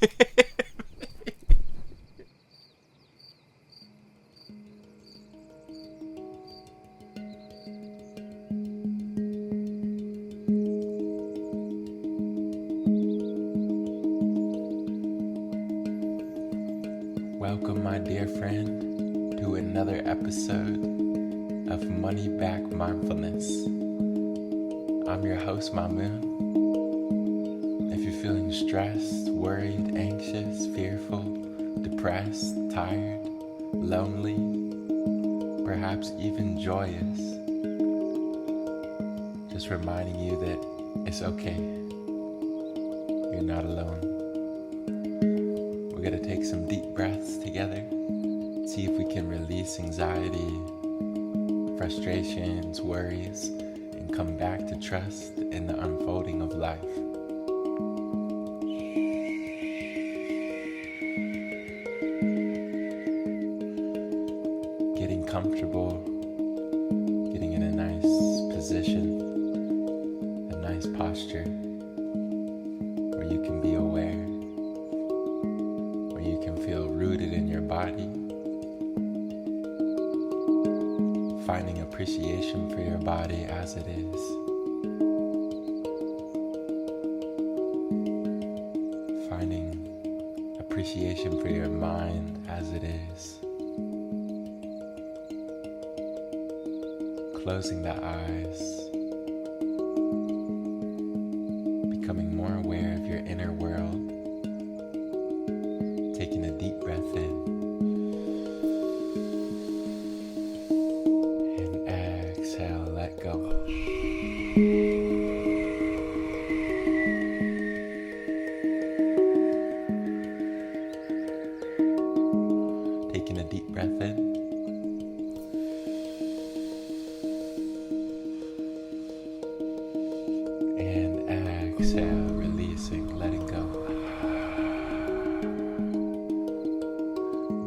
Welcome, my dear friend, to another episode of Money Back Mindfulness. I'm your host, Mamoon. If you're feeling stressed, worried, anxious, fearful, depressed, tired, lonely, perhaps even joyous, just reminding you that it's okay. You're not alone. We're going to take some deep breaths together, see if we can release anxiety, frustrations, worries, and come back to trust in the unfolding of life. Getting comfortable, getting in a nice position, a nice posture where you can be aware, where you can feel rooted in your body, finding appreciation for your body as it is, finding appreciation for your mind as it is, closing the eyes, becoming more aware of your inner world, taking a deep breath in and exhale, let go. Taking a deep breath in and exhale, releasing, letting go.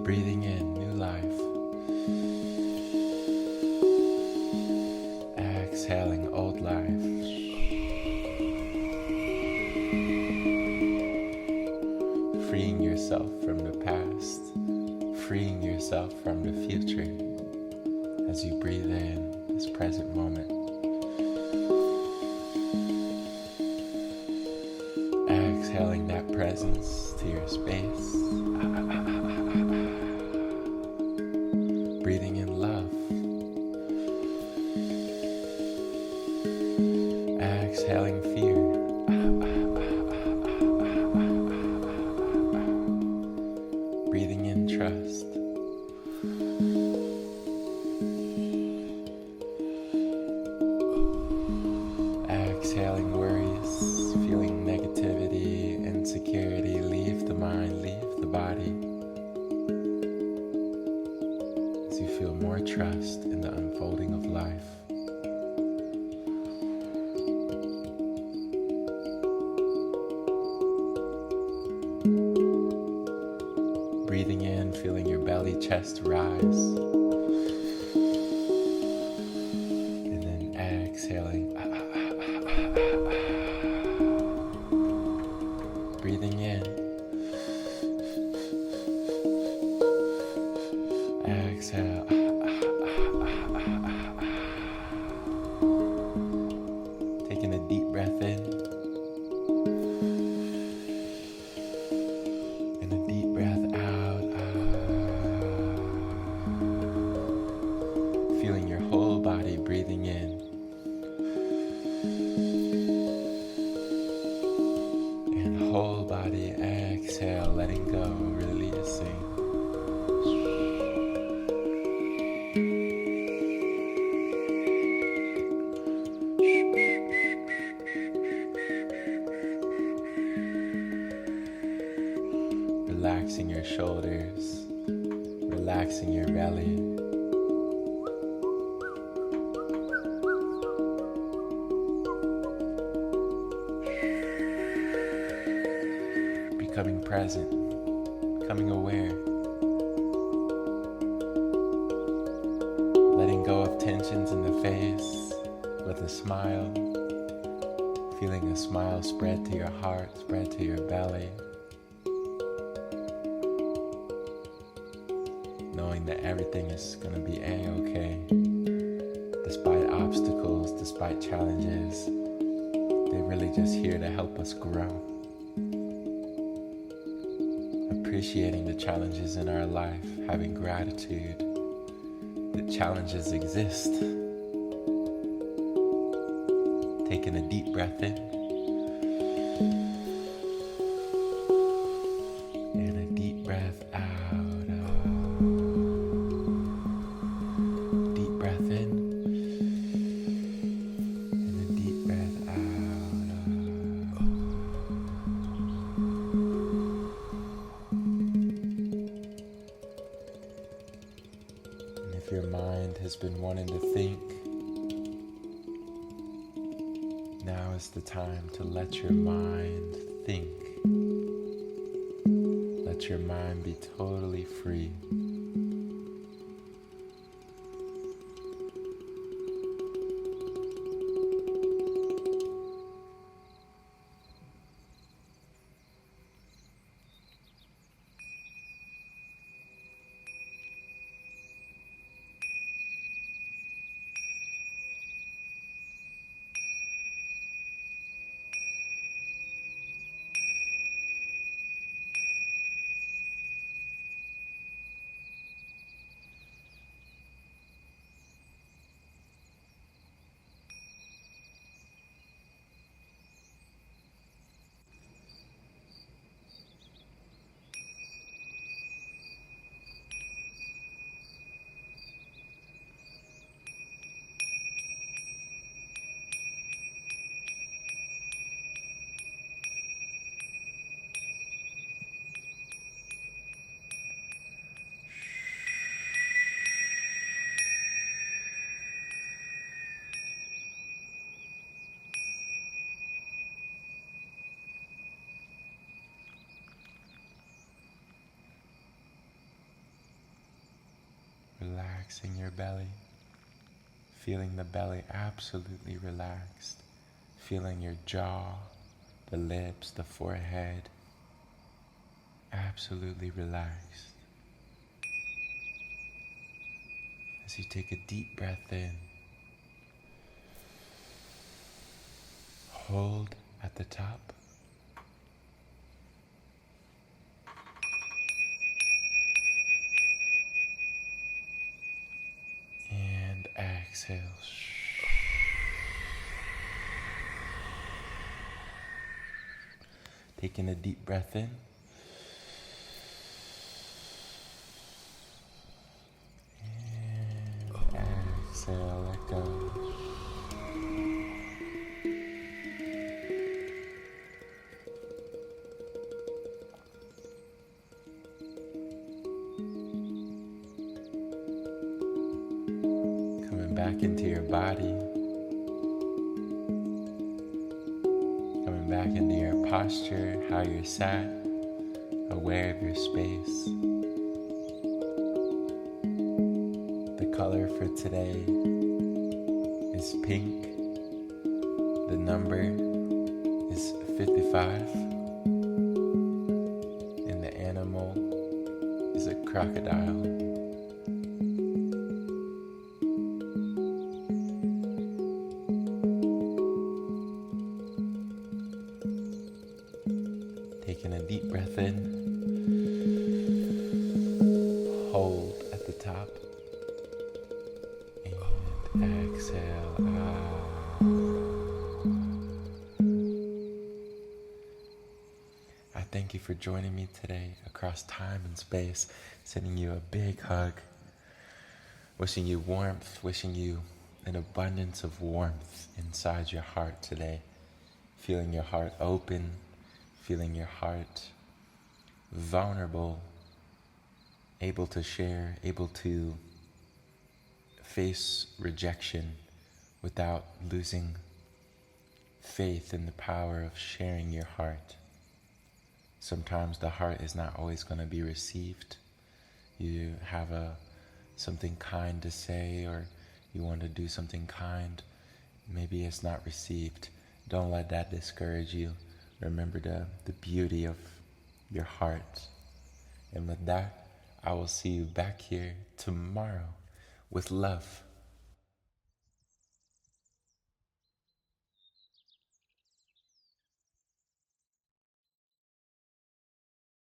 Breathing in new life. Exhaling old life. Freeing yourself from the past. Freeing yourself from the future as you breathe in this present moment. Exhaling that presence to your space. Breathing in love. Exhaling fear. Breathing in trust. Exhaling worries, feeling negativity, insecurity. Leave the mind, leave the body. As you feel more trust in the unfolding of life. Breathing in, feeling your belly, chest rise. And then exhaling. Breathing in. Exhale. Taking a deep breath in. And a deep breath out. Feeling your whole body breathing in. And whole body exhale, letting go, releasing. Relaxing your shoulders, relaxing your belly. Becoming present, becoming aware. Letting go of tensions in the face with a smile. Feeling a smile spread to your heart, spread to your belly. knowing that everything is going to be A-okay. Despite obstacles, despite challenges, they're really just here to help us grow. Appreciating the challenges in our life, having gratitude that challenges exist. Taking a deep breath in and a deep breath out. Deep breath in and a deep breath out. And if your mind has been wanting to think, now is the time to let your mind think. Let your mind be totally free. Relaxing your belly, feeling the belly absolutely relaxed, feeling your jaw, the lips, the forehead, absolutely relaxed. As you take a deep breath in, hold at the top, and exhale. Taking a deep breath in, and exhale, let go. Coming back into your body, coming back into your posture, how you're sat, aware of your space. The color for today is pink. The number is 55. And the animal is a crocodile. Taking a deep breath in, hold at the top, and exhale out. I thank you for joining me today across time and space, sending you a big hug, wishing you warmth, wishing you an abundance of warmth inside your heart today, feeling your heart open, feeling your heart vulnerable, able to share, able to face rejection without losing faith in the power of sharing your heart. Sometimes the heart is not always going to be received. You have something kind to say, or you want to do something kind, maybe it's not received. Don't let that discourage you. Remember the beauty of your heart. And with that, I will see you back here tomorrow with love.